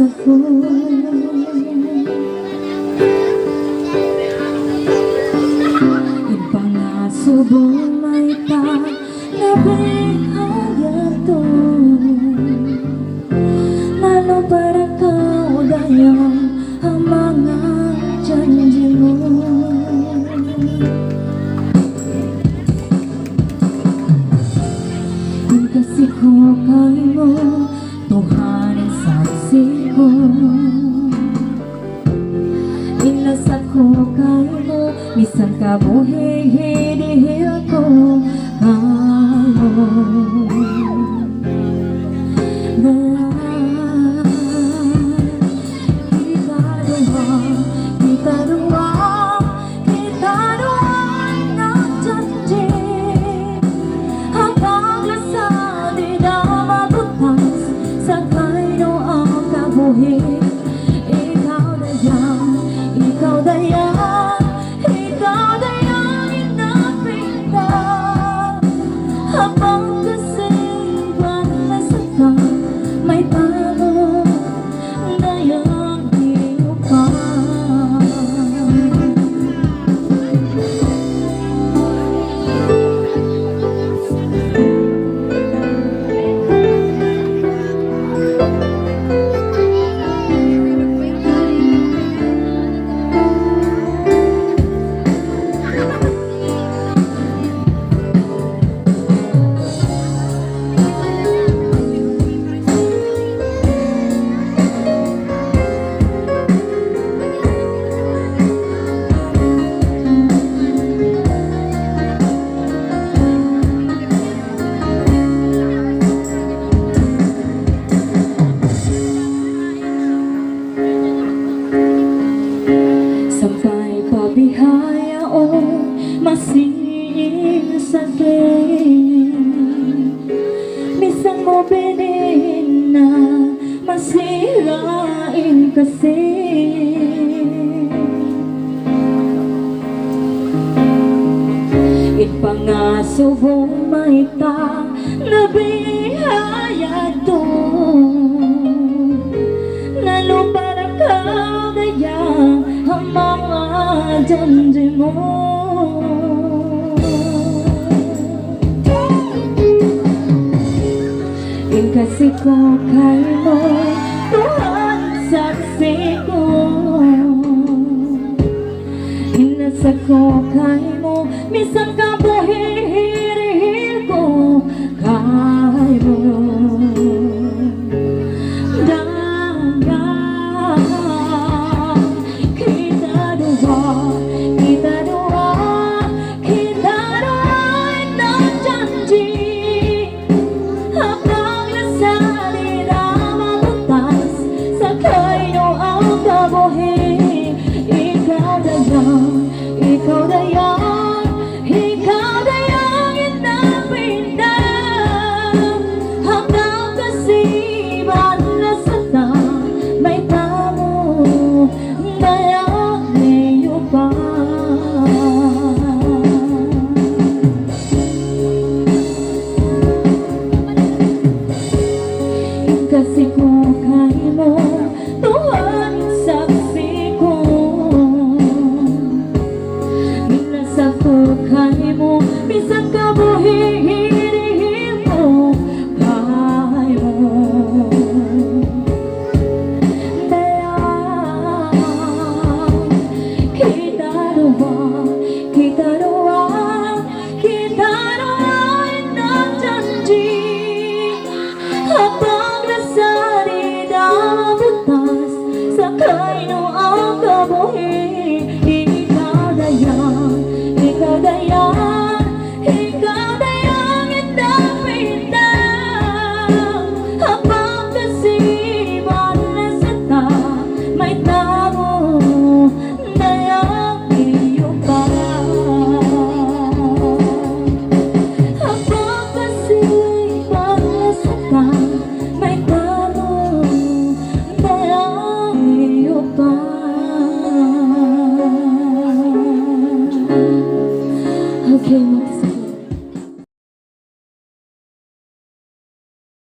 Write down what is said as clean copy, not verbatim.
ako. Ibang may ta nabihayato lalo para kau dayang ang mga janji mo. Kasi ko kay mo tuhanin saksi ko, inasat ko kay mo bisan kabuhi hidihil ko kayo. Sampai pabihaya o masing saglit, bisan mo bilhin na masirain kasi. Ipangaso mong may ta nabihaya to lalo para kagaya ang mga janji mo. Kasi ko kay mo tuhan saksi ko, inasa ko kay mo misang kabuhirihil ko kay mo. Ikaw dayang inapindah hanggang kasiban na sana may tamo dayang niyo pa. Kasi